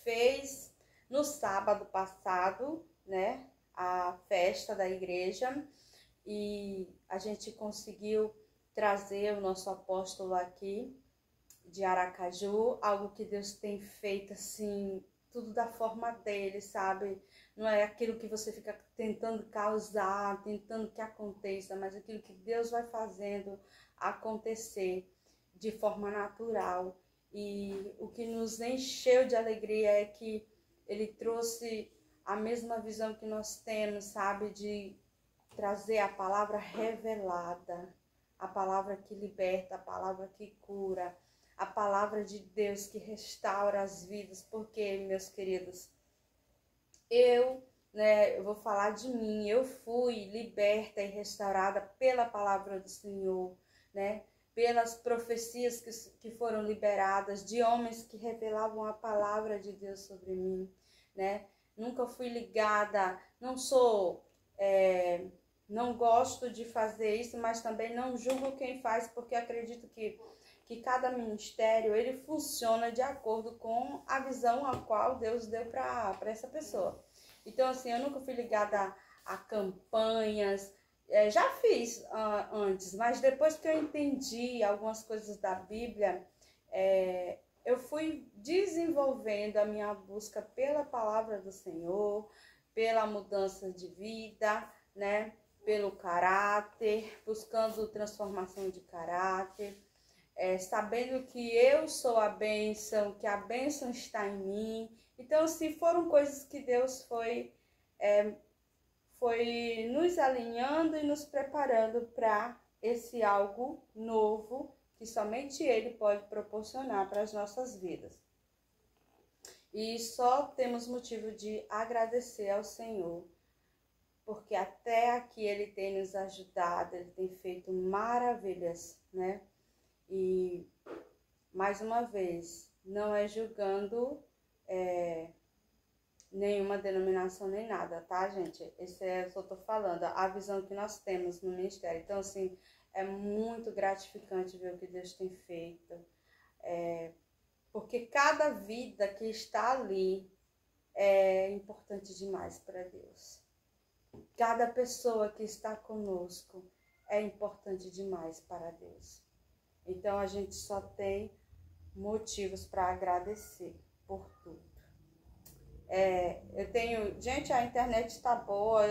fez no sábado passado, né, a festa da igreja, e a gente conseguiu trazer o nosso apóstolo aqui de Aracaju, algo que Deus tem feito assim, tudo da forma dele, sabe? Não é aquilo que você fica tentando causar, tentando que aconteça, mas aquilo que Deus vai fazendo acontecer de forma natural. E o que nos encheu de alegria é que ele trouxe a mesma visão que nós temos, sabe? De trazer a palavra revelada, a palavra que liberta, a palavra que cura, a palavra de Deus que restaura as vidas. Porque, meus queridos, eu vou falar de mim, eu fui liberta e restaurada pela palavra do Senhor, né? Pelas profecias que foram liberadas, de homens que revelavam a palavra de Deus sobre mim, né? Nunca fui ligada, não gosto de fazer isso, mas também não julgo quem faz, porque acredito que cada ministério, ele funciona de acordo com a visão a qual Deus deu para essa pessoa. Então, assim, eu nunca fui ligada a campanhas, já fiz antes, mas depois que eu entendi algumas coisas da Bíblia, eu fui desenvolvendo a minha busca pela palavra do Senhor, pela mudança de vida, né? Pelo caráter, buscando transformação de caráter, sabendo que eu sou a bênção, que a bênção está em mim. Então, assim, foram coisas que Deus foi nos alinhando e nos preparando para esse algo novo que somente Ele pode proporcionar para as nossas vidas. E só temos motivo de agradecer ao Senhor, porque até aqui Ele tem nos ajudado, Ele tem feito maravilhas, né? E, mais uma vez, não é julgando nenhuma denominação nem nada, tá, gente? Esse é o que eu tô falando, a visão que nós temos no ministério. Então, assim, é muito gratificante ver o que Deus tem feito, porque cada vida que está ali é importante demais para Deus. Cada pessoa que está conosco é importante demais para Deus. Então, a gente só tem motivos para agradecer por tudo. Gente, a internet está boa,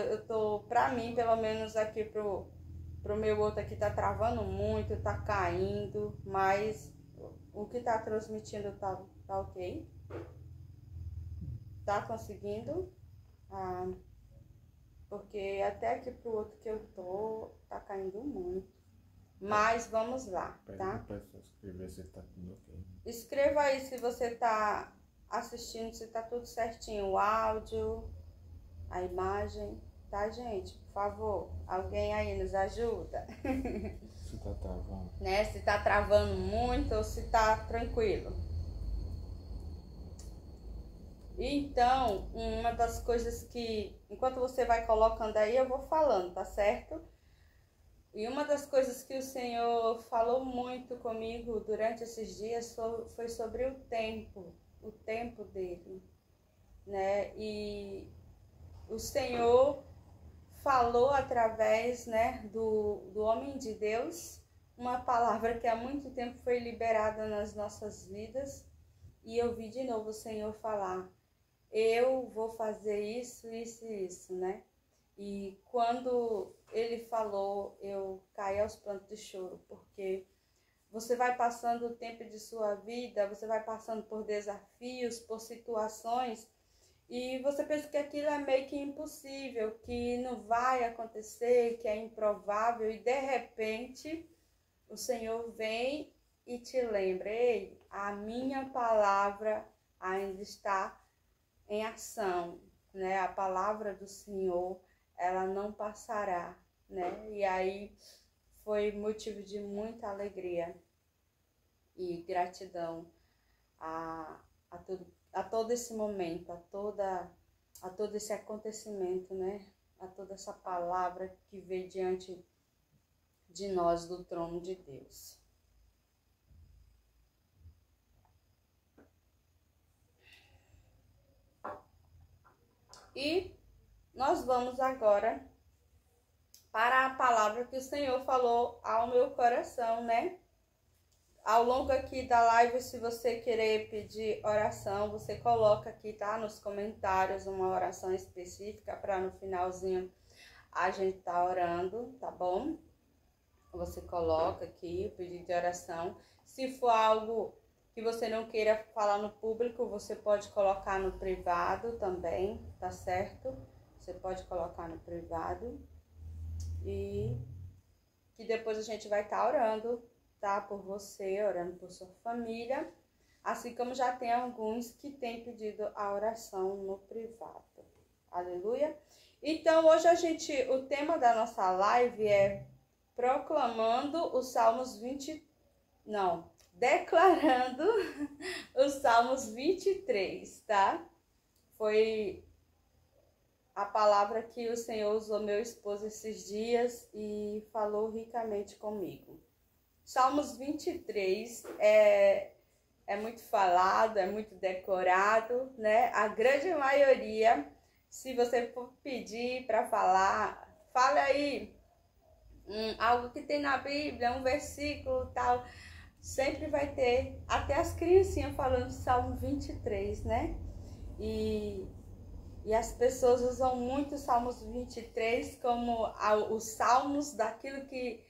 pra mim, pelo menos aqui pro meu outro aqui tá travando muito, tá caindo, mas o que tá transmitindo tá ok. Tá conseguindo? Porque até aqui pro outro que eu tô, tá caindo muito. Mas vamos lá, tá? Escrever se tá tudo ok. Escreva aí se você tá assistindo, se tá tudo certinho, o áudio, a imagem, tá, gente? Por favor, alguém aí nos ajuda. Se tá travando. Né? Se tá travando muito ou se tá tranquilo. Então, uma das coisas que, enquanto você vai colocando aí, eu vou falando, tá certo? E uma das coisas que o Senhor falou muito comigo durante esses dias foi sobre o tempo dele, né? E o Senhor falou através, né, do homem de Deus, uma palavra que há muito tempo foi liberada nas nossas vidas, e eu vi de novo o Senhor falar, eu vou fazer isso, isso e isso, né? E quando ele falou, eu caí aos prantos de choro, porque você vai passando o tempo de sua vida, você vai passando por desafios, por situações, e você pensa que aquilo é meio que impossível, que não vai acontecer, que é improvável, e de repente o Senhor vem e te lembra, ei, a minha palavra ainda está em ação, né? A palavra do Senhor, ela não passará, né? E aí foi motivo de muita alegria e gratidão a todo esse momento, a todo esse acontecimento, né? A toda essa palavra que veio diante de nós do trono de Deus. E nós vamos agora para a palavra que o Senhor falou ao meu coração, né? Ao longo aqui da live, se você querer pedir oração, você coloca aqui, tá? Nos comentários uma oração específica para no finalzinho a gente tá orando, tá bom? Você coloca aqui o pedido de oração. Se for algo que você não queira falar no público, você pode colocar no privado também, tá certo? Você pode colocar no privado e que depois a gente vai estar orando, tá? Por você, orando por sua família, assim como já tem alguns que têm pedido a oração no privado. Aleluia! Então, hoje o tema da nossa live é proclamando os Salmos declarando os Salmos 23, tá? Foi a palavra que o Senhor usou meu esposo esses dias e falou ricamente comigo. Salmos 23 é muito falado, é muito decorado, né? A grande maioria, se você for pedir para falar, fala aí algo que tem na Bíblia, um versículo tal, sempre vai ter, até as criancinhas falando Salmo 23, né? E as pessoas usam muito o Salmos 23 como os salmos daquilo que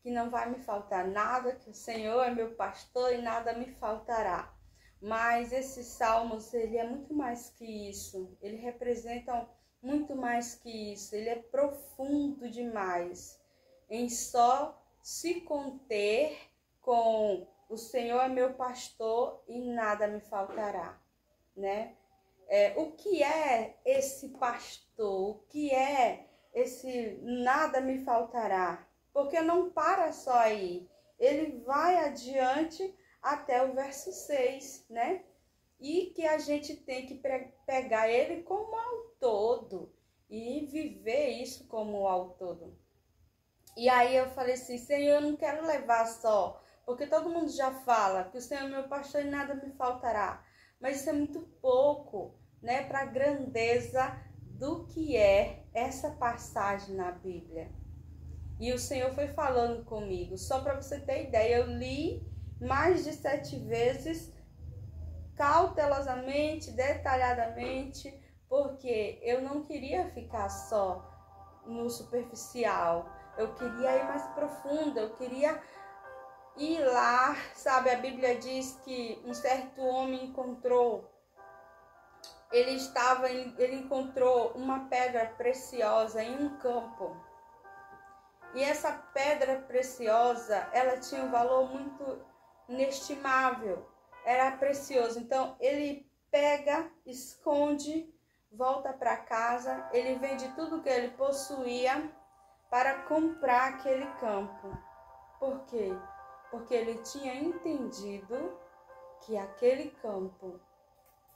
não vai me faltar nada, que o Senhor é meu pastor e nada me faltará. Mas esses salmos, ele é muito mais que isso. Ele representa muito mais que isso. Ele é profundo demais em só se conter com o Senhor é meu pastor e nada me faltará, né? O que é esse pastor? O que é esse nada me faltará? Porque não para só aí. Ele vai adiante até o verso 6, né? E que a gente tem que pegar ele como ao todo e viver isso como ao todo. E aí eu falei assim, Senhor, eu não quero levar só, porque todo mundo já fala que o Senhor é meu pastor e nada me faltará. Mas isso é muito pouco, né, para a grandeza do que é essa passagem na Bíblia. E o Senhor foi falando comigo, só para você ter ideia, eu li mais de 7 vezes, cautelosamente, detalhadamente, porque eu não queria ficar só no superficial, eu queria ir mais profundo, eu queria ir lá, sabe? A Bíblia diz que um certo homem ele encontrou uma pedra preciosa em um campo. E essa pedra preciosa, ela tinha um valor muito inestimável. Era precioso. Então, ele pega, esconde, volta para casa, ele vende tudo que ele possuía para comprar aquele campo. Por quê? Porque ele tinha entendido que aquele campo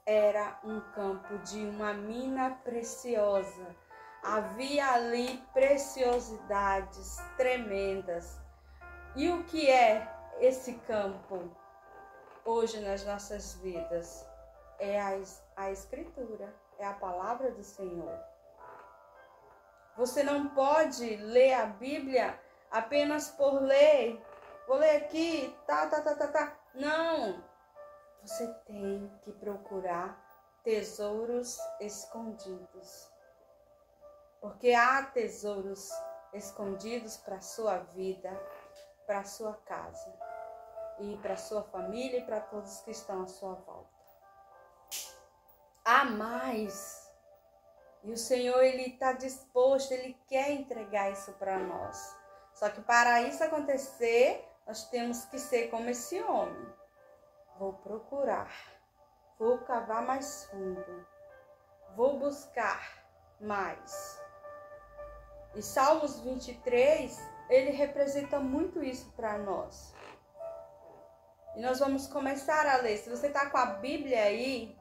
era um campo de uma mina preciosa. Havia ali preciosidades tremendas. E o que é esse campo hoje nas nossas vidas? É a Escritura, é a palavra do Senhor. Você não pode ler a Bíblia apenas por ler. Vou ler aqui, tá. Não! Você tem que procurar tesouros escondidos. Porque há tesouros escondidos para a sua vida, para a sua casa, e para a sua família e para todos que estão à sua volta. Há mais. E o Senhor, Ele está disposto, Ele quer entregar isso para nós. Só que para isso acontecer, nós temos que ser como esse homem. Vou procurar, vou cavar mais fundo, vou buscar mais. E Salmos 23, ele representa muito isso para nós. E nós vamos começar a ler. Se você está com a Bíblia aí,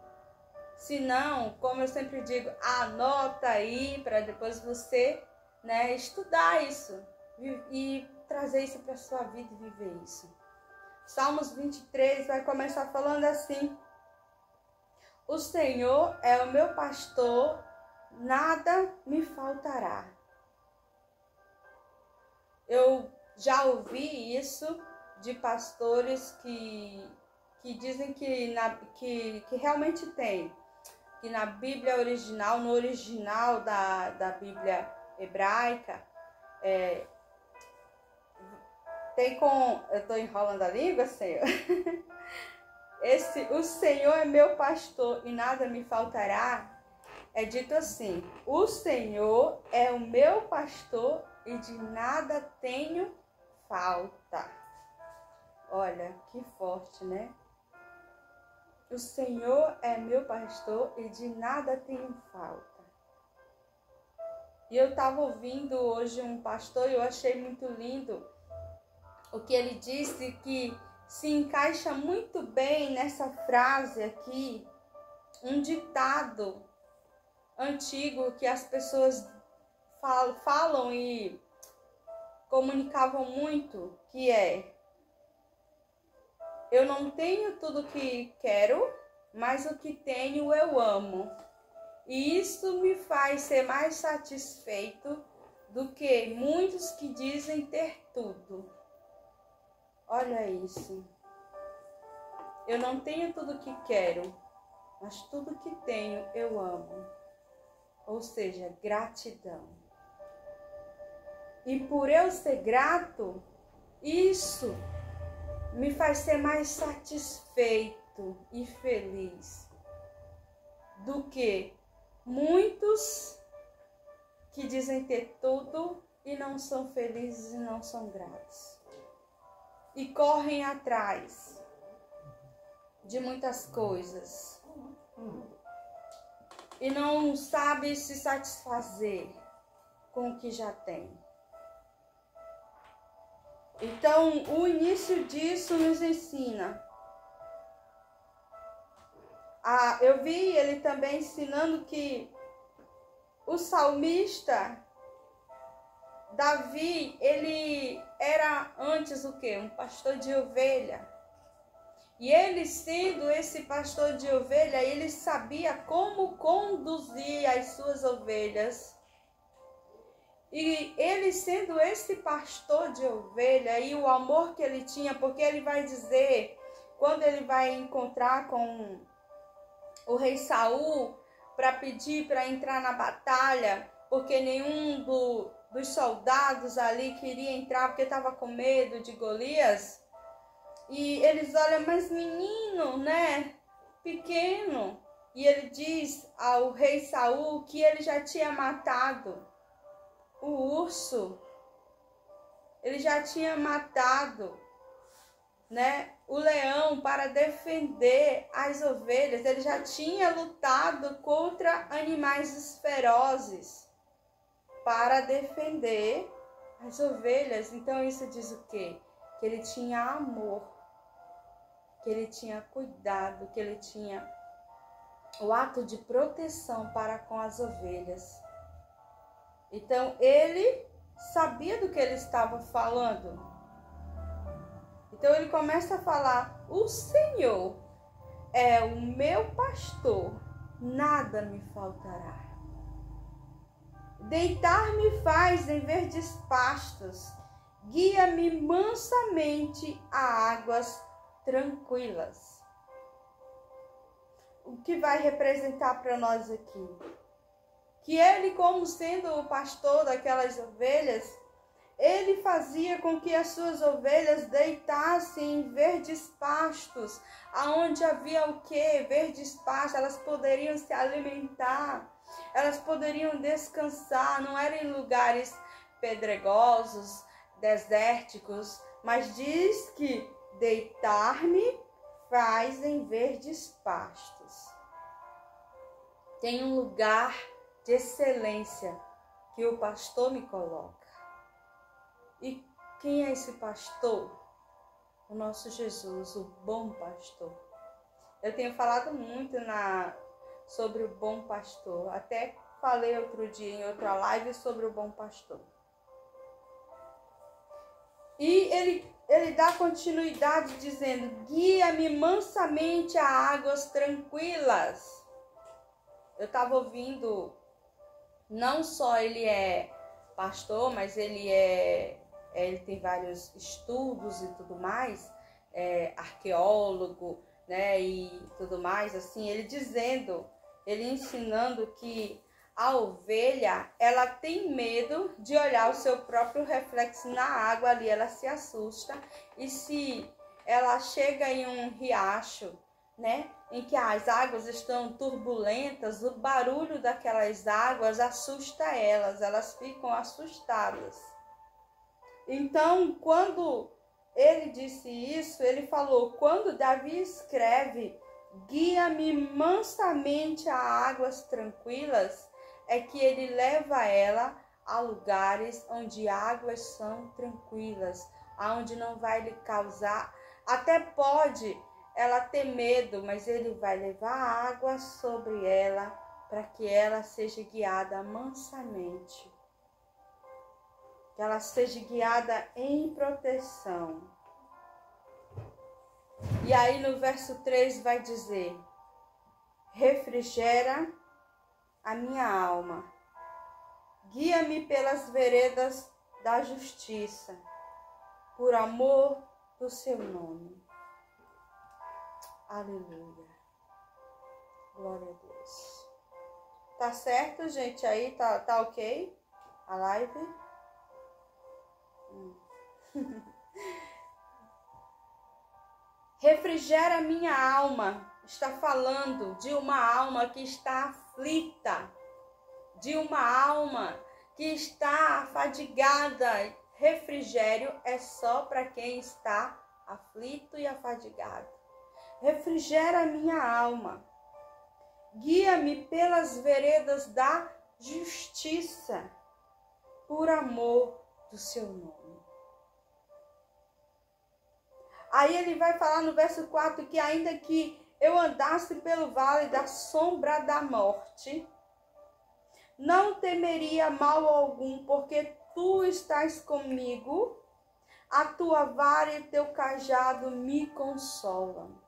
se não, como eu sempre digo, anota aí para depois você, né, estudar isso e trazer isso para a sua vida e viver isso. Salmos 23 vai começar falando assim: o Senhor é o meu pastor, nada me faltará. Eu já ouvi isso de pastores que dizem que realmente tem. Que na Bíblia original, no original da Bíblia hebraica, tem com... Eu estou enrolando a língua, Senhor. O Senhor é meu pastor e nada me faltará. É dito assim: o Senhor é o meu pastor e de nada tenho falta. Olha, que forte, né? O Senhor é meu pastor e de nada tenho falta. E eu estava ouvindo hoje um pastor e eu achei muito lindo o que ele disse, que se encaixa muito bem nessa frase aqui, um ditado antigo que as pessoas falam e comunicavam muito, que é: eu não tenho tudo que quero, mas o que tenho eu amo. E isso me faz ser mais satisfeito do que muitos que dizem ter tudo. Olha isso. Eu não tenho tudo que quero, mas tudo que tenho eu amo. Ou seja, gratidão. E por eu ser grato, isso me faz ser mais satisfeito e feliz do que muitos que dizem ter tudo e não são felizes e não são gratos. E correm atrás de muitas coisas e não sabem se satisfazer com o que já tem. Então, o início disso nos ensina. Eu vi ele também ensinando que o salmista Davi, ele era antes o quê? Um pastor de ovelha. E ele, sendo esse pastor de ovelha, ele sabia como conduzir as suas ovelhas. E ele, sendo esse pastor de ovelha, e o amor que ele tinha, porque ele vai dizer, quando ele vai encontrar com o rei Saul, para pedir para entrar na batalha, porque nenhum dos soldados ali queria entrar, porque estava com medo de Golias. E eles olham, mas menino, né, pequeno. E ele diz ao rei Saul que ele já tinha matado o urso, ele já tinha matado, né, o leão para defender as ovelhas. Ele já tinha lutado contra animais ferozes para defender as ovelhas. Então isso diz o quê? Que ele tinha amor, que ele tinha cuidado, que ele tinha o ato de proteção para com as ovelhas. Então, ele sabia do que ele estava falando. Então, ele começa a falar: o Senhor é o meu pastor, nada me faltará. Deitar-me faz em verdes pastos, guia-me mansamente a águas tranquilas. O que vai representar para nós aqui? Que ele, como sendo o pastor daquelas ovelhas, ele fazia com que as suas ovelhas deitassem em verdes pastos, aonde havia o quê? Verdes pastos, elas poderiam se alimentar, elas poderiam descansar, não eram em lugares pedregosos, desérticos, mas diz que deitar-me faz em verdes pastos. Tem um lugar de excelência que o pastor me coloca. E quem é esse pastor? O nosso Jesus, o bom pastor. Eu tenho falado muito sobre o bom pastor. Até falei outro dia em outra live sobre o bom pastor. E ele dá continuidade dizendo: guia-me mansamente a águas tranquilas. Eu estava ouvindo não só ele é pastor, mas ele tem vários estudos e tudo mais, arqueólogo, né, e tudo mais, assim, ele ensinando que a ovelha, ela tem medo de olhar o seu próprio reflexo na água ali, ela se assusta, e se ela chega em um riacho, né, em que as águas estão turbulentas, o barulho daquelas águas assusta elas ficam assustadas. Então, quando ele disse isso, ele falou, quando Davi escreve, guia-me mansamente a águas tranquilas, é que ele leva ela a lugares onde águas são tranquilas, aonde não vai lhe causar, até pode ela ter medo, mas ele vai levar água sobre ela para que ela seja guiada mansamente, que ela seja guiada em proteção. E aí no verso 3 vai dizer, refrigera a minha alma, guia-me pelas veredas da justiça, por amor do seu nome. Aleluia. Glória a Deus. Tá certo, gente? Aí tá ok? A live? Refrigera minha alma. Está falando de uma alma que está aflita, de uma alma que está afadigada. Refrigério é só para quem está aflito e afadigado. Refrigera minha alma. Guia-me pelas veredas da justiça, por amor do seu nome. Aí ele vai falar no verso 4 que ainda que eu andasse pelo vale da sombra da morte, não temeria mal algum, porque tu estás comigo, a tua vara e teu cajado me consolam.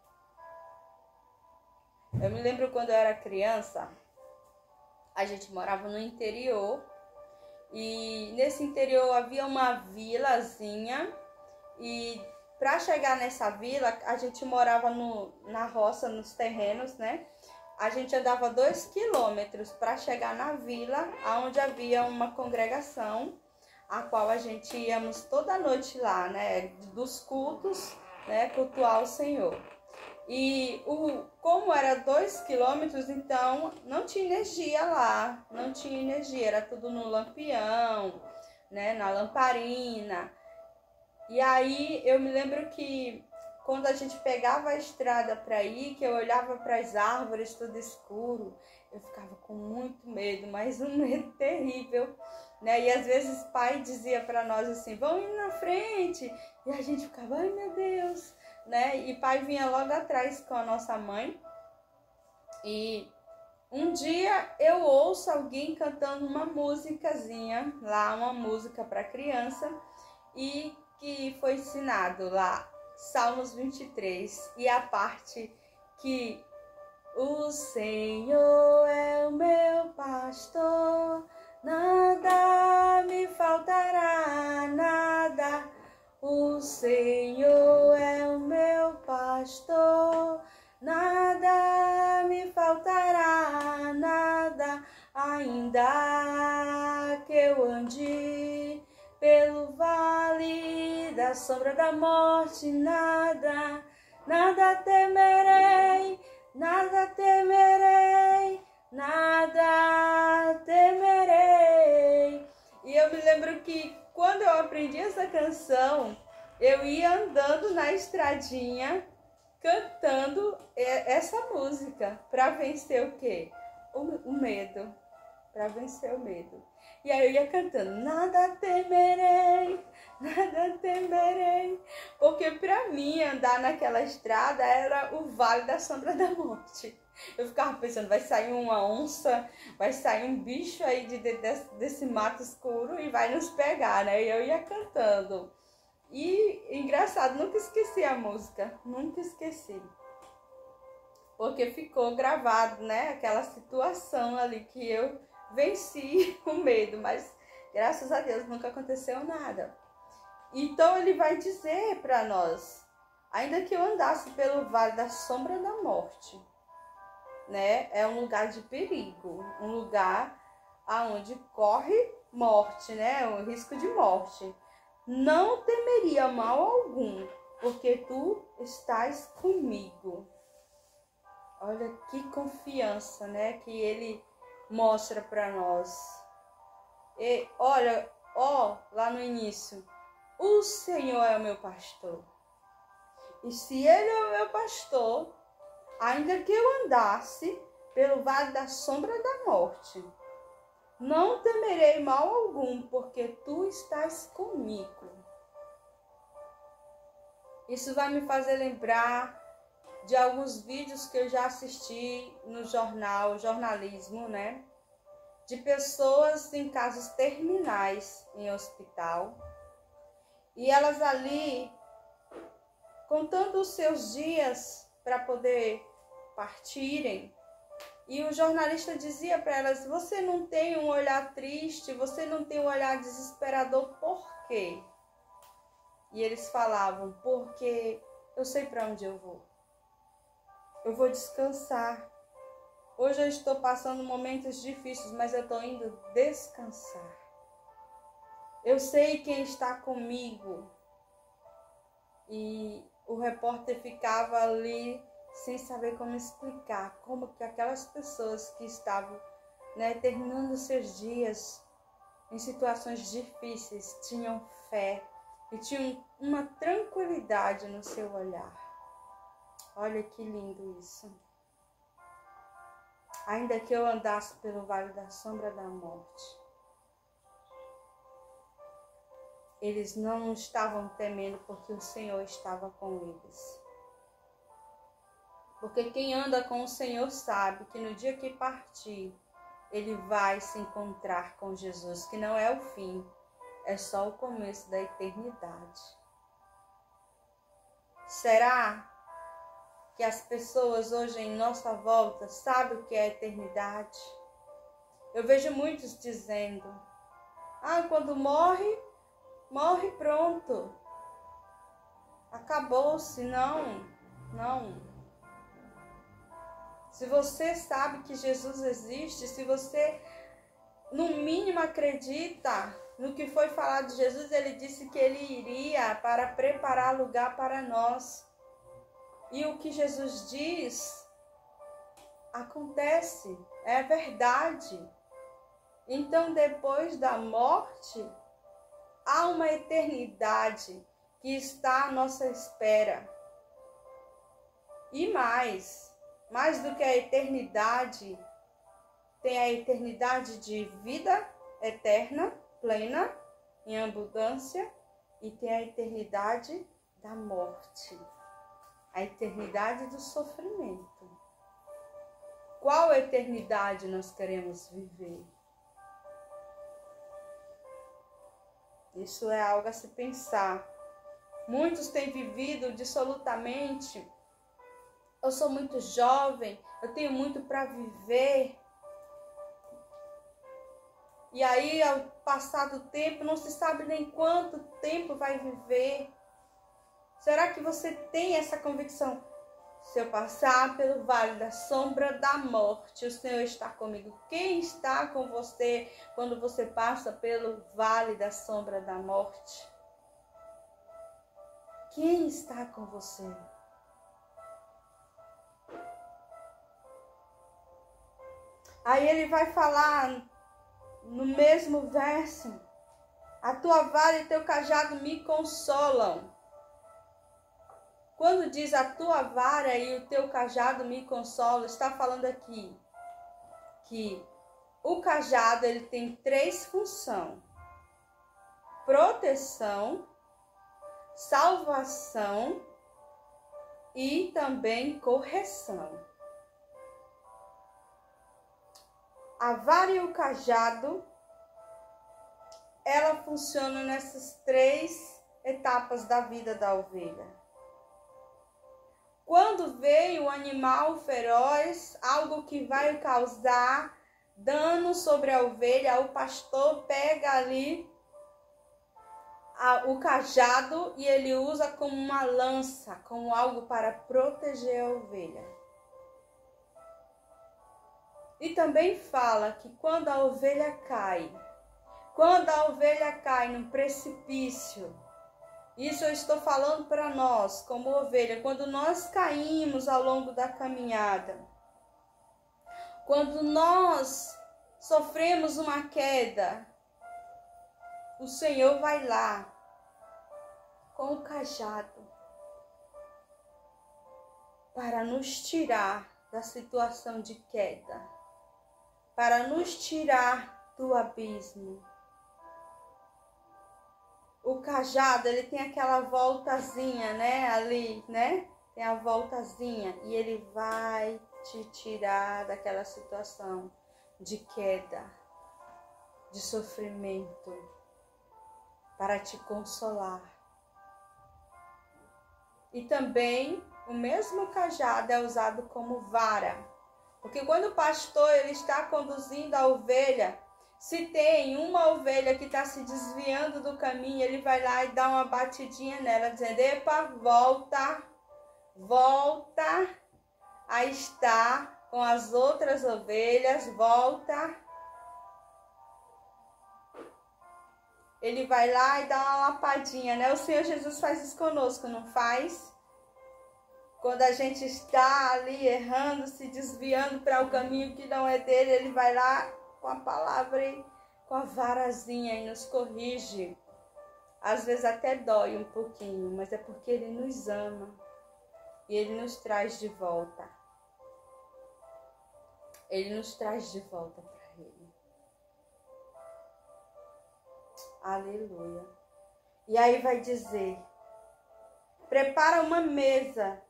Eu me lembro quando eu era criança, a gente morava no interior, e nesse interior havia uma vilazinha, e para chegar nessa vila, a gente morava na roça, nos terrenos, né? A gente andava 2 quilômetros para chegar na vila, onde havia uma congregação, a qual a gente íamos toda noite lá, né? Dos cultos, né? Cultuar o Senhor. E como era 2 quilômetros, então não tinha energia lá, não tinha energia, era tudo no lampião, né? Na lamparina. E aí eu me lembro que quando a gente pegava a estrada para ir, que eu olhava para as árvores tudo escuro, eu ficava com muito medo, mas um medo terrível, né? E às vezes o pai dizia para nós assim, vão ir na frente, e a gente ficava, ai meu Deus, né? E pai vinha logo atrás com a nossa mãe, e um dia eu ouço alguém cantando uma musicazinha lá, uma música para criança, e que foi ensinado lá, Salmos 23, e a parte que o Senhor é o meu pastor, nada me faltará, nada. O Senhor é o meu pastor, nada me faltará, nada. Ainda que eu ande pelo vale da sombra da morte, nada, nada temerei, nada temerei, nada temerei. E eu me lembro que quando eu aprendi essa canção, eu ia andando na estradinha, cantando essa música, para vencer o quê? O medo, para vencer o medo. E aí eu ia cantando, nada temerei, porque para mim andar naquela estrada era o vale da sombra da morte. Eu ficava pensando, vai sair uma onça, vai sair um bicho aí desse mato escuro e vai nos pegar, né? E eu ia cantando. E engraçado, nunca esqueci a música, nunca esqueci. Porque ficou gravado, né? Aquela situação ali que eu venci o medo, mas graças a Deus nunca aconteceu nada. Então ele vai dizer para nós, ainda que eu andasse pelo vale da sombra da morte, né? É um lugar de perigo, um lugar aonde corre morte, né? O risco de morte. Não temeria mal algum, porque tu estás comigo. Olha que confiança, né? Que ele mostra para nós. E olha, lá no início, o Senhor é o meu pastor. E se ele é o meu pastor, ainda que eu andasse pelo vale da sombra da morte, não temerei mal algum, porque tu estás comigo. Isso vai me fazer lembrar de alguns vídeos que eu já assisti no jornalismo, né? De pessoas em casos terminais em hospital. E elas ali, contando os seus dias para poder partirem. E o jornalista dizia para elas, você não tem um olhar triste, você não tem um olhar desesperador, por quê? E eles falavam, porque eu sei para onde eu vou. Eu vou descansar. Hoje eu estou passando momentos difíceis, mas eu estou indo descansar. Eu sei quem está comigo. E o repórter ficava ali sem saber como explicar, como que aquelas pessoas que estavam, né, terminando seus dias em situações difíceis, tinham fé e tinham uma tranquilidade no seu olhar. Olha que lindo isso. Ainda que eu andasse pelo vale da sombra da morte, eles não estavam temendo porque o Senhor estava com eles. Porque quem anda com o Senhor sabe que no dia que partir, ele vai se encontrar com Jesus, que não é o fim, é só o começo da eternidade. Será que as pessoas hoje em nossa volta sabem o que é a eternidade? Eu vejo muitos dizendo, quando morre pronto. Acabou-se. Não. Se você sabe que Jesus existe, se você no mínimo acredita no que foi falado de Jesus, ele disse que ele iria para preparar lugar para nós. E o que Jesus diz acontece, é verdade. Então, depois da morte, há uma eternidade que está à nossa espera. E mais do que a eternidade, tem a eternidade de vida eterna, plena, em abundância, e tem a eternidade da morte, a eternidade do sofrimento. Qual eternidade nós queremos viver? Isso é algo a se pensar. Muitos têm vivido dissolutamente. Eu sou muito jovem, eu tenho muito para viver. E aí, ao passar do tempo, não se sabe nem quanto tempo vai viver. Será que você tem essa convicção? Se eu passar pelo vale da sombra da morte, o Senhor está comigo. Quem está com você quando você passa pelo vale da sombra da morte? Quem está com você? Aí ele vai falar no mesmo verso, a tua vara e teu cajado me consolam. Quando diz a tua vara e o teu cajado me consolam, está falando aqui que o cajado ele tem 3 funções: proteção, salvação e também correção. A vara e o cajado, ela funciona nessas 3 etapas da vida da ovelha. Quando vem o animal feroz, algo que vai causar dano sobre a ovelha, o pastor pega ali o cajado e ele usa como uma lança, como algo para proteger a ovelha. E também fala que quando a ovelha cai no precipício, isso eu estou falando para nós, como ovelha, quando nós caímos ao longo da caminhada, quando nós sofremos uma queda, o Senhor vai lá com o cajado para nos tirar da situação de queda, para nos tirar do abismo. O cajado, ele tem aquela voltazinha, né? Ali, né? Tem a voltazinha e ele vai te tirar daquela situação de queda, de sofrimento, para te consolar. E também o mesmo cajado é usado como vara, porque quando o pastor ele está conduzindo a ovelha, se tem uma ovelha que está se desviando do caminho, ele vai lá e dá uma batidinha nela, dizendo: epa, volta a estar com as outras ovelhas, volta. Ele vai lá e dá uma lapadinha, né? O Senhor Jesus faz isso conosco, não faz? Quando a gente está ali errando, se desviando para o caminho que não é dele, ele vai lá com a palavra e com a varazinha e nos corrige. Às vezes até dói um pouquinho, mas é porque ele nos ama e ele nos traz de volta. Ele nos traz de volta para ele. Aleluia. E aí vai dizer: prepara uma mesa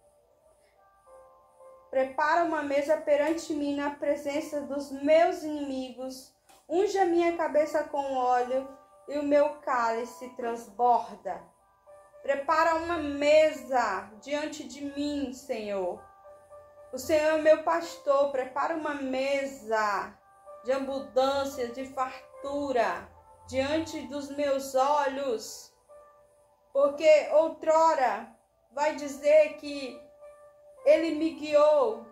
perante mim na presença dos meus inimigos, unge a minha cabeça com óleo e o meu cálice transborda. Prepara uma mesa diante de mim, Senhor. O Senhor é meu pastor, prepara uma mesa de abundância, de fartura, diante dos meus olhos. Porque outrora vai dizer que Ele me guiou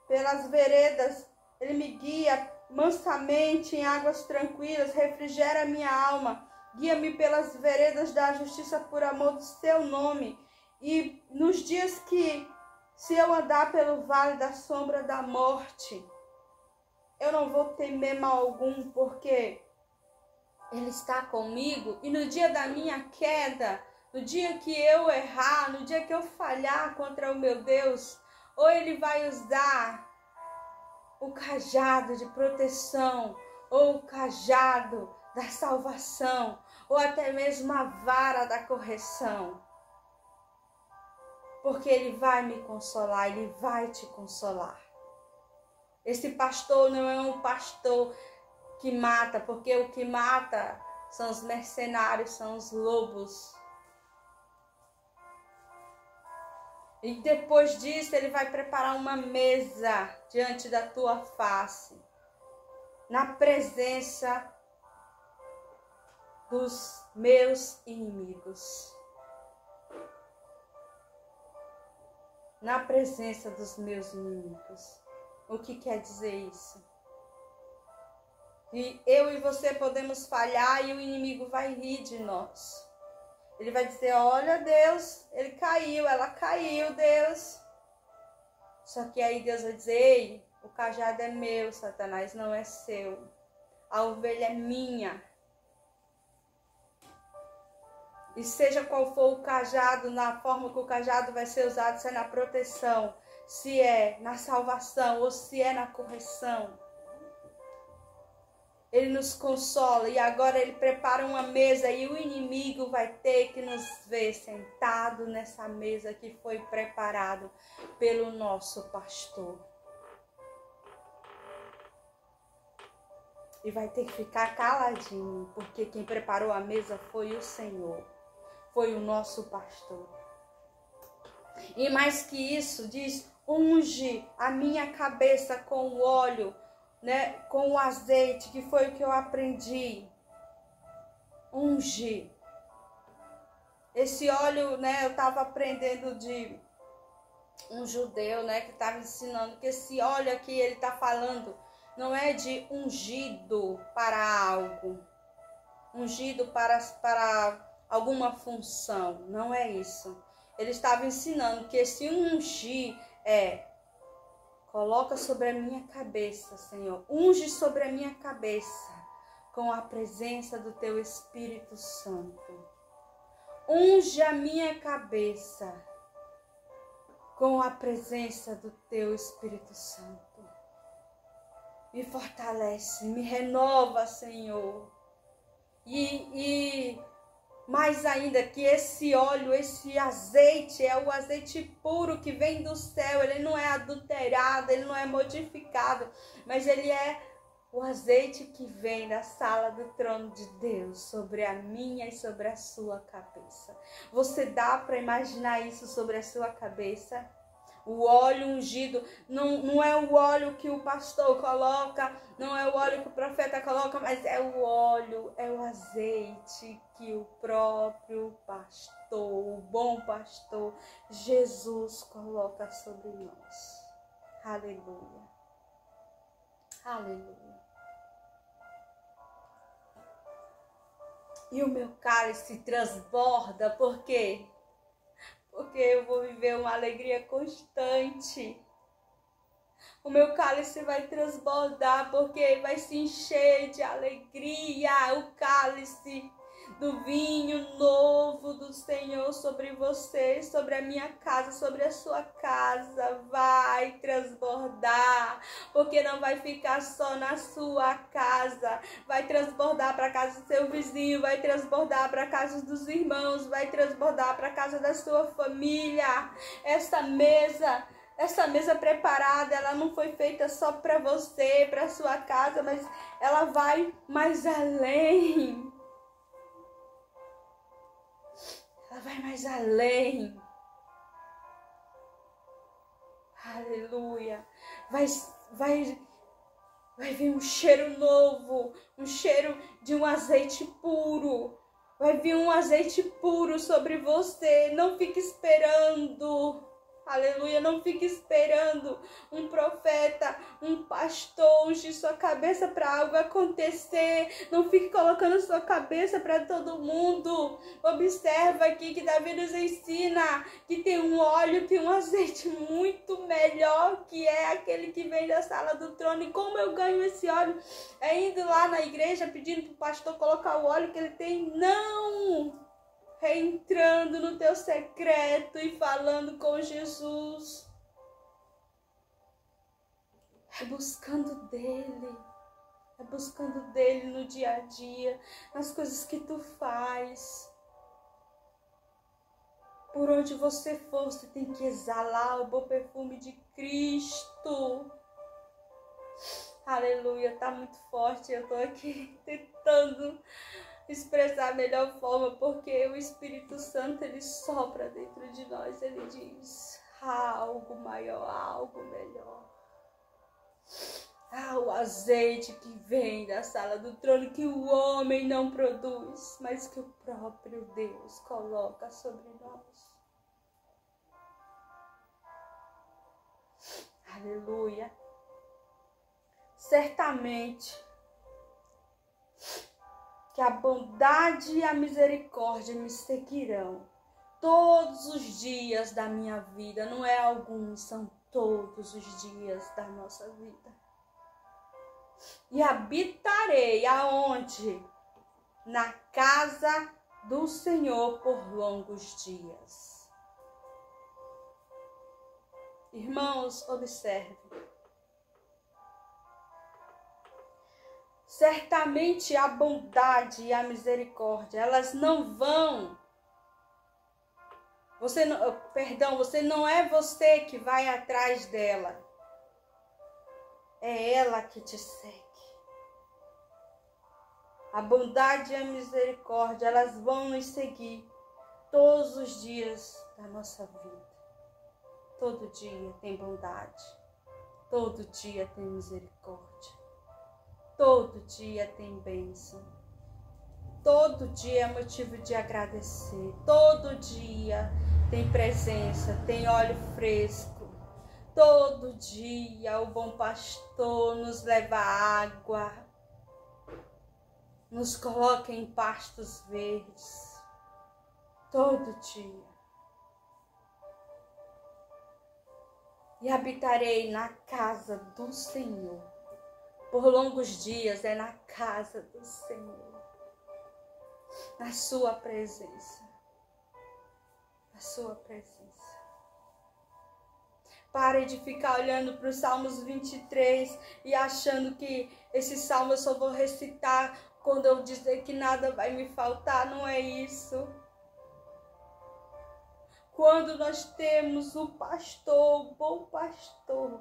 pelas veredas, Ele me guia mansamente em águas tranquilas, refrigera minha alma, guia-me pelas veredas da justiça por amor do seu nome. E nos dias que, se eu andar pelo vale da sombra da morte, eu não vou temer mal algum, porque Ele está comigo. E no dia da minha queda, no dia que eu errar, no dia que eu falhar contra o meu Deus, ou Ele vai usar o cajado de proteção, ou o cajado da salvação, ou até mesmo a vara da correção. Porque Ele vai me consolar, Ele vai te consolar. Esse pastor não é um pastor que mata, porque o que mata são os mercenários, são os lobos. E depois disso, Ele vai preparar uma mesa diante da tua face, na presença dos meus inimigos. Na presença dos meus inimigos. O que quer dizer isso? E eu e você podemos falhar e o inimigo vai rir de nós. Ele vai dizer: olha, Deus, ele caiu, ela caiu, Deus. Só que aí Deus vai dizer: ei, o cajado é meu, Satanás, não é seu. A ovelha é minha. E seja qual for o cajado, na forma que o cajado vai ser usado, se é na proteção, se é na salvação ou se é na correção, Ele nos consola e agora Ele prepara uma mesa e o inimigo vai ter que nos ver sentado nessa mesa que foi preparado pelo nosso pastor. E vai ter que ficar caladinho, porque quem preparou a mesa foi o Senhor, foi o nosso pastor. E mais que isso, diz: Unge a minha cabeça com o óleo, né? Com o azeite, que foi o que eu aprendi. Unge. Esse óleo, né? Eu estava aprendendo de um judeu, né? Que estava ensinando que esse óleo aqui, ele está falando, não é de ungido para algo. Ungido para alguma função. Não é isso. Ele estava ensinando que esse ungir coloca sobre a minha cabeça, Senhor. Unge sobre a minha cabeça com a presença do Teu Espírito Santo. Unge a minha cabeça com a presença do Teu Espírito Santo. Me fortalece, me renova, Senhor. E mais ainda, que esse óleo, esse azeite, é o azeite puro que vem do céu. Ele não é adulterado, ele não é modificado, mas ele é o azeite que vem da sala do trono de Deus sobre a minha e sobre a sua cabeça. Você dá para imaginar isso sobre a sua cabeça? O óleo ungido não é o óleo que o pastor coloca, não é o óleo que o profeta coloca, mas é o óleo, é o azeite que o próprio pastor, o bom pastor, Jesus coloca sobre nós. Aleluia. Aleluia. E o meu cálice transborda, por quê? Porque eu vou viver uma alegria constante. O meu cálice vai transbordar, porque vai se encher de alegria. O cálice do vinho novo do Senhor sobre você, sobre a minha casa, sobre a sua casa, vai transbordar, porque não vai ficar só na sua casa, vai transbordar para a casa do seu vizinho, vai transbordar para a casa dos irmãos, vai transbordar para a casa da sua família. Essa mesa preparada, ela não foi feita só para você, para sua casa, mas ela vai mais além. Ela vai mais além. Aleluia. Vai vir um cheiro novo, um cheiro de um azeite puro. Vai vir um azeite puro sobre você. Não fique esperando. Aleluia, não fique esperando um profeta, um pastor ungir sua cabeça para algo acontecer. Não fique colocando sua cabeça para todo mundo. Observa aqui que Davi nos ensina que tem um óleo, tem um azeite muito melhor, que é aquele que vem da sala do trono. E como eu ganho esse óleo? É indo lá na igreja pedindo para o pastor colocar o óleo que ele tem? Não! Entrando no teu secreto e falando com Jesus. É buscando dele. É buscando dele no dia a dia, nas coisas que tu faz. Por onde você for, você tem que exalar o bom perfume de Cristo. Aleluia, tá muito forte. Eu tô aqui tentando expressar a melhor forma, porque o Espírito Santo, ele sopra dentro de nós, ele diz: há algo maior, há algo melhor. Há o azeite que vem da sala do trono, que o homem não produz, mas que o próprio Deus coloca sobre nós. Aleluia. Certamente que a bondade e a misericórdia me seguirão todos os dias da minha vida. Não é alguns, são todos os dias da nossa vida. E habitarei aonde? Na casa do Senhor por longos dias. Irmãos, observe. Certamente a bondade e a misericórdia, elas não vão. Você não é você que vai atrás dela. É ela que te segue. A bondade e a misericórdia, elas vão nos seguir todos os dias da nossa vida. todo dia tem bondade, todo dia tem misericórdia, todo dia tem bênção, todo dia é motivo de agradecer, todo dia tem presença, tem óleo fresco, todo dia o bom pastor nos leva água, nos coloca em pastos verdes, todo dia. E habitarei na casa do Senhor. Por longos dias é na casa do Senhor. Na sua presença. Na sua presença. Pare de ficar olhando para os Salmos 23 e achando que esse salmo eu só vou recitar quando eu dizer que nada vai me faltar. Não é isso. Quando nós temos o pastor, o bom pastor,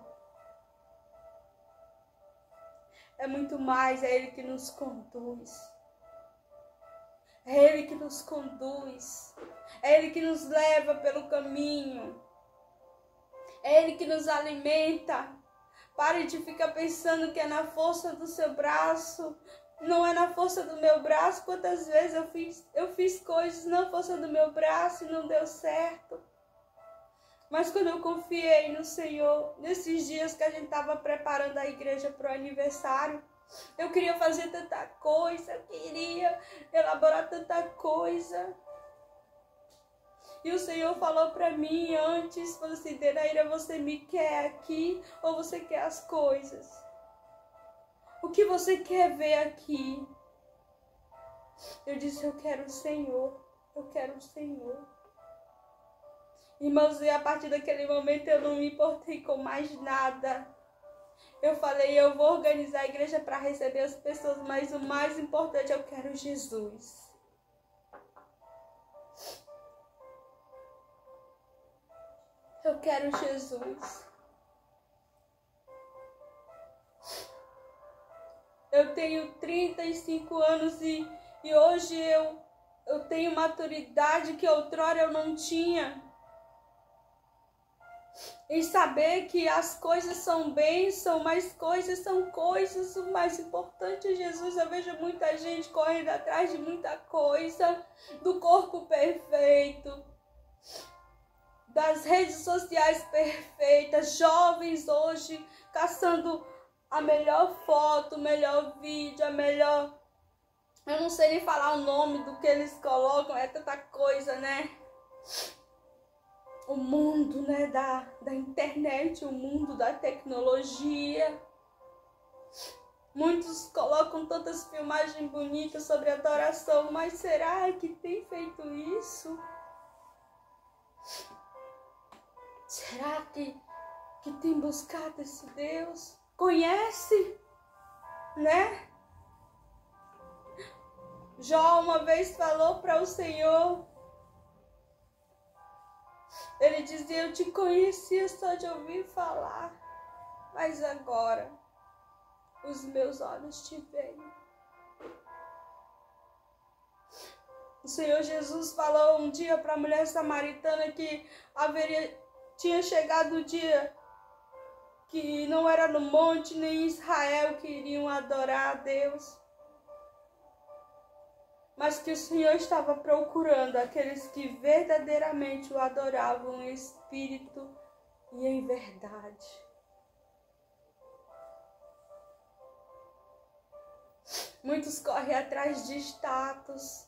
é muito mais, é Ele que nos conduz. É Ele que nos conduz. É Ele que nos leva pelo caminho. É Ele que nos alimenta. Pare de ficar pensando que é na força do seu braço. Não é na força do meu braço. Quantas vezes eu fiz coisas na força do meu braço e não deu certo. Mas quando eu confiei no Senhor, nesses dias que a gente estava preparando a igreja para o aniversário, eu queria fazer tanta coisa, eu queria elaborar tanta coisa. E o Senhor falou para mim antes, falou assim: Denaíra, você me quer aqui ou você quer as coisas? O que você quer ver aqui? Eu disse: eu quero o Senhor, eu quero o Senhor. Irmãos, e a partir daquele momento eu não me importei com mais nada. Eu falei: eu vou organizar a igreja para receber as pessoas, mas o mais importante, eu quero Jesus. Eu quero Jesus. Eu tenho 35 anos e hoje eu tenho maturidade que outrora eu não tinha. Em saber que as coisas são bênção, mas coisas são coisas. O mais importante é Jesus. Eu vejo muita gente correndo atrás de muita coisa, do corpo perfeito, das redes sociais perfeitas, jovens hoje caçando a melhor foto, o melhor vídeo, a melhor... Eu não sei nem falar o nome do que eles colocam, é tanta coisa, né? O mundo, né, da internet, o mundo da tecnologia. Muitos colocam tantas filmagens bonitas sobre adoração, mas será que tem feito isso? Será que tem buscado esse Deus? Conhece, né? Jó uma vez falou para o Senhor, ele dizia: eu te conhecia só de ouvir falar, mas agora os meus olhos te veem. O Senhor Jesus falou um dia para a mulher samaritana que tinha chegado o dia que não era no monte nem em Israel que iriam adorar a Deus, mas que o Senhor estava procurando aqueles que verdadeiramente o adoravam em espírito e em verdade. Muitos correm atrás de status.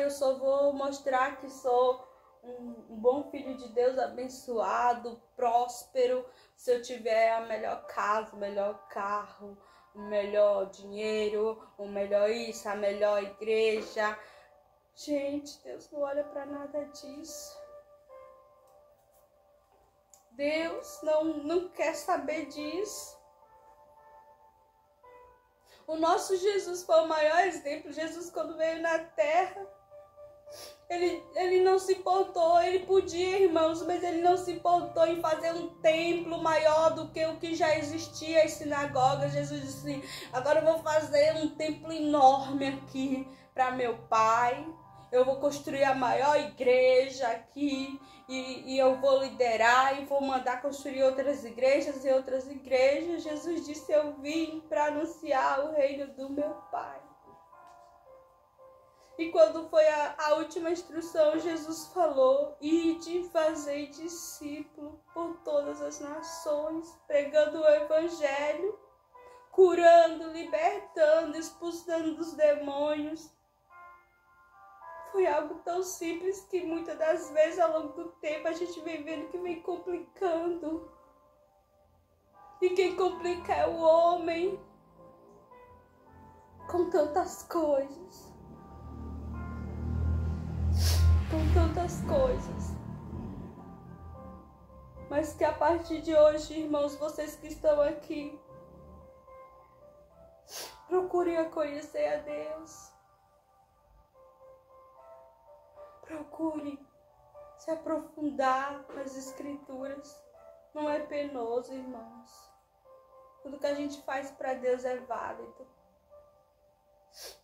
Eu só vou mostrar que sou um bom filho de Deus, abençoado, próspero, se eu tiver a melhor casa, o melhor carro, o melhor dinheiro, o melhor isso, a melhor igreja. Gente, Deus não olha para nada disso. Deus não quer saber disso. O nosso Jesus foi o maior exemplo. Jesus, quando veio na terra, ele não se importou. Ele podia, irmãos, mas ele não se importou em fazer um templo maior do que o que já existia, as sinagogas. Jesus disse assim: agora eu vou fazer um templo enorme aqui para meu Pai. eu vou construir a maior igreja aqui e eu vou liderar e vou mandar construir outras igrejas e outras igrejas. Jesus disse, eu vim para anunciar o reino do meu Pai. E quando foi a última instrução, Jesus falou, ide e fazei discípulo por todas as nações, pregando o evangelho, curando, libertando, expulsando os demônios. Foi algo tão simples que muitas das vezes ao longo do tempo a gente vem vendo que vem complicando. E quem complica é o homem com tantas coisas. Com tantas coisas. Mas que a partir de hoje, irmãos, vocês que estão aqui, procurem a conhecer a Deus. Procure se aprofundar nas Escrituras. Não é penoso, irmãos. Tudo que a gente faz para Deus é válido.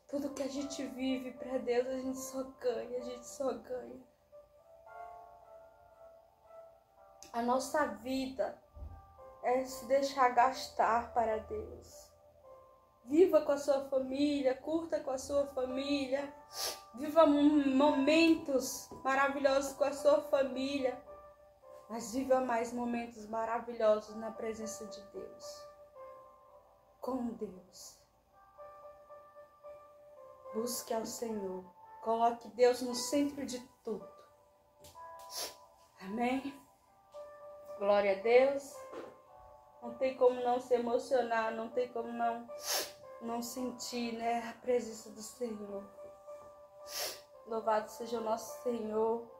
Tudo que a gente vive para Deus, a gente só ganha, a gente só ganha. A nossa vida é se deixar gastar para Deus. Viva com a sua família, curta com a sua família. Viva momentos maravilhosos com a sua família. Mas viva mais momentos maravilhosos na presença de Deus. Com Deus. Busque ao Senhor. Coloque Deus no centro de tudo. Amém? Glória a Deus. Não tem como não se emocionar, não tem como não sentir, né, a presença do Senhor. Louvado seja o nosso Senhor.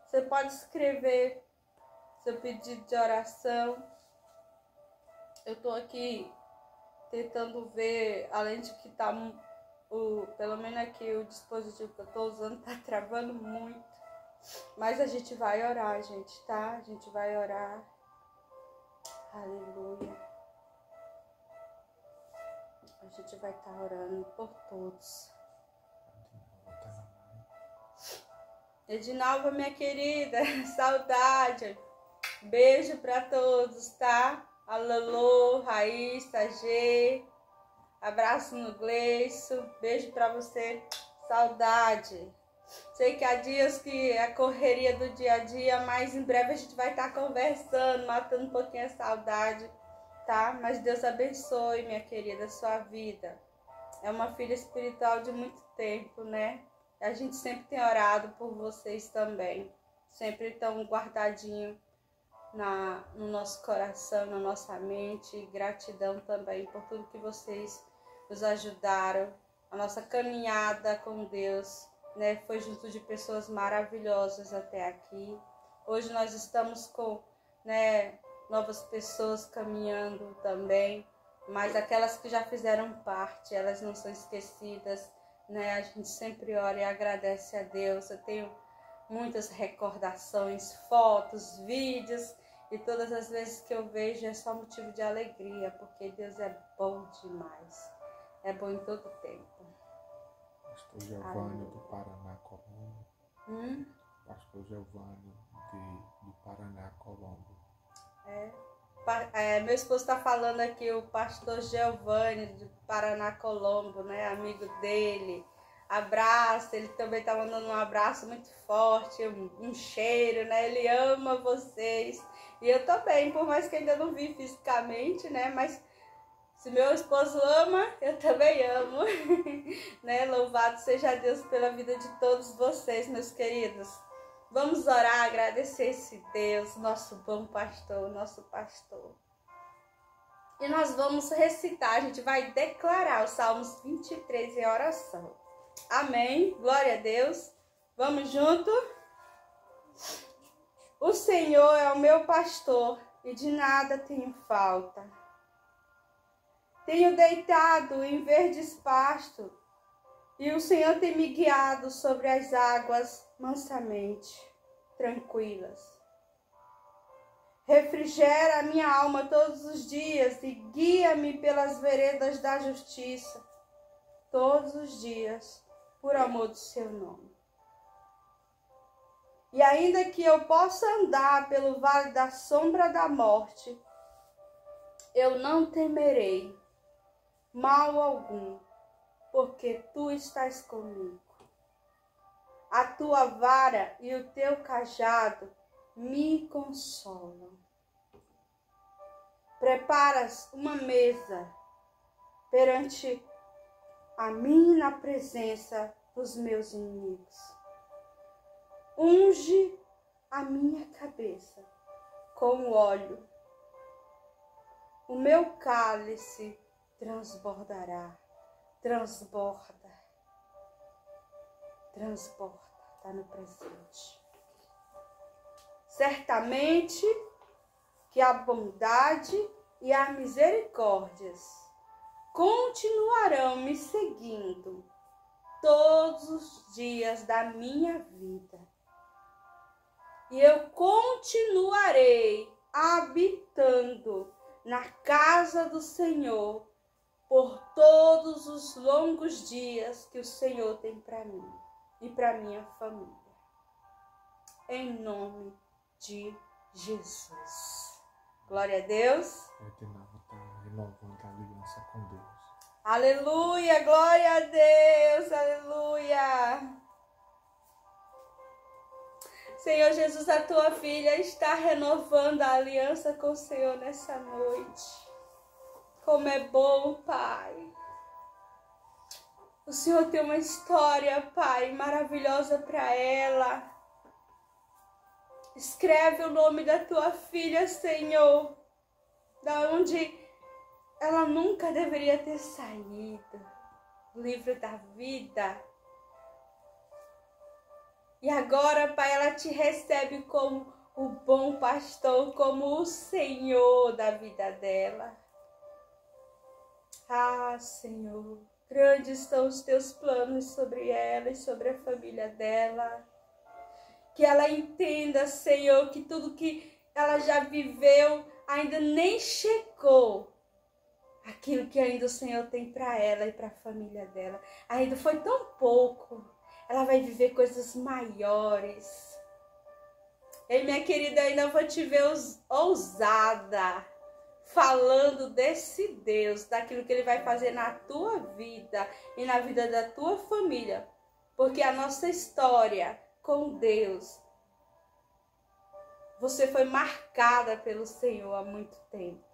Você pode escrever seu pedido de oração. Eu estou aqui tentando ver, além de que tá pelo menos aqui o dispositivo que eu estou usando tá travando muito. Mas a gente vai orar, gente, tá? A gente vai orar. Aleluia. A gente vai estar orando por todos. Edinalva, minha querida, saudade. Beijo para todos, tá? A Lolo, Raíssa, G. Abraço no Gleison. Beijo para você. Saudade. Sei que há dias que é a correria do dia a dia, mas em breve a gente vai estar conversando, matando um pouquinho a saudade, tá? Mas Deus abençoe, minha querida, a sua vida. É uma filha espiritual de muito tempo, né? A gente sempre tem orado por vocês também. Sempre estão guardadinho no nosso coração, na nossa mente. Gratidão também por tudo que vocês nos ajudaram. A nossa caminhada com Deus, né, foi junto de pessoas maravilhosas até aqui. Hoje nós estamos com, né, novas pessoas caminhando também, mas aquelas que já fizeram parte, elas não são esquecidas, né? A gente sempre ora e agradece a Deus. Eu tenho muitas recordações, fotos, vídeos, e todas as vezes que eu vejo é só motivo de alegria, porque Deus é bom demais. É bom em todo tempo. Pastor Giovanni do Paraná, Colombo. Pastor Giovanni do Paraná, Colombo. Meu esposo está falando aqui, o pastor Giovanni do Paraná, Colombo, né? Amigo dele. Abraço, ele também está mandando um abraço muito forte, um cheiro, né? Ele ama vocês. E eu também, por mais que ainda não vi fisicamente, né? Mas se meu esposo ama, eu também amo. Né? Louvado seja Deus pela vida de todos vocês, meus queridos. Vamos orar, agradecer esse Deus, nosso bom pastor, nosso pastor. E nós vamos recitar, a gente vai declarar os Salmos 23 em oração. Amém. Glória a Deus. Vamos junto? O Senhor é o meu pastor e de nada tenho falta. Tenho deitado em verdes pastos e o Senhor tem me guiado sobre as águas mansamente, tranquilas. Refrigera a minha alma todos os dias e guia-me pelas veredas da justiça, todos os dias, por amor do seu nome. E ainda que eu possa andar pelo vale da sombra da morte, eu não temerei mal algum, porque tu estás comigo. A tua vara e o teu cajado me consolam. Preparas uma mesa perante a mim na presença dos meus inimigos. Unge a minha cabeça com óleo. O meu cálice transbordará. Transborda. Está no presente. Certamente que a bondade e a misericórdias continuarão me seguindo todos os dias da minha vida. E eu continuarei habitando na casa do Senhor por todos os longos dias que o Senhor tem para mim e para minha família. Em nome de Jesus. Glória a Deus. Eu de novo estou renovando a aliança com Deus. Aleluia, glória a Deus, aleluia. Senhor Jesus, a tua filha está renovando a aliança com o Senhor nessa noite. Como é bom, Pai. O Senhor tem uma história, Pai, maravilhosa para ela. Escreve o nome da tua filha, Senhor, da onde ela nunca deveria ter saído. O livro da vida. E agora, Pai, ela te recebe como o bom pastor, como o Senhor da vida dela. Ah, Senhor, grandes são os teus planos sobre ela e sobre a família dela. Que ela entenda, Senhor, que tudo que ela já viveu ainda nem chegou. Aquilo que ainda o Senhor tem para ela e para a família dela. Ainda foi tão pouco. Ela vai viver coisas maiores. Ei, minha querida, ainda vou te ver ousada, falando desse Deus, daquilo que Ele vai fazer na tua vida e na vida da tua família. Porque a nossa história com Deus, você foi marcada pelo Senhor há muito tempo.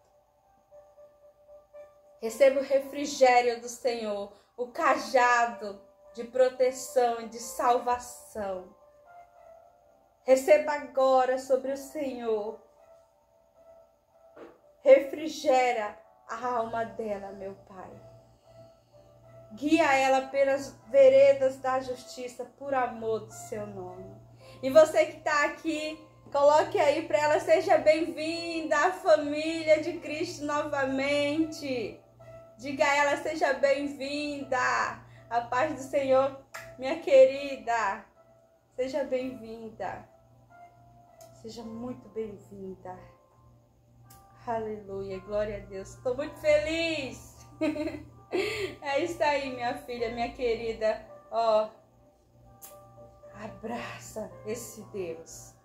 Receba o refrigério do Senhor, o cajado de proteção e de salvação. Receba agora sobre o Senhor. Refrigera a alma dela, meu Pai. Guia ela pelas veredas da justiça, por amor do seu nome. E você que está aqui, coloque aí para ela, seja bem-vinda à família de Cristo novamente. Diga a ela, seja bem-vinda. A paz do Senhor, minha querida. Seja bem-vinda. Seja muito bem-vinda. Aleluia, glória a Deus. Estou muito feliz. É isso aí, minha filha, minha querida. Ó, abraça esse Deus.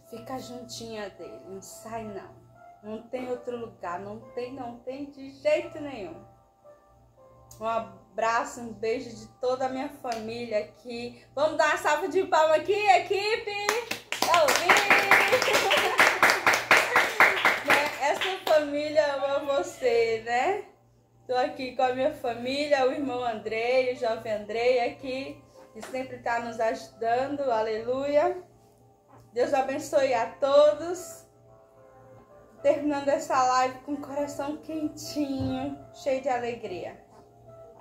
Fica juntinha dele, não sai não. Não tem outro lugar, não tem de jeito nenhum. Um abraço, um beijo de toda a minha família aqui. Vamos dar uma salva de palmas aqui, equipe? Tá ouvindo? Essa família ama você, né? Tô aqui com a minha família, o irmão Andrei, o jovem Andrei aqui, que sempre está nos ajudando, aleluia. Deus abençoe a todos. Terminando essa live com o coração quentinho, cheio de alegria.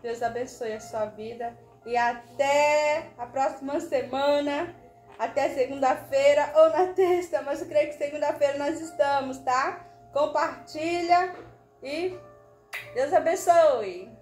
Deus abençoe a sua vida e até a próxima semana, até segunda-feira ou na terça, mas eu creio que segunda-feira nós estamos, tá? Compartilha e Deus abençoe.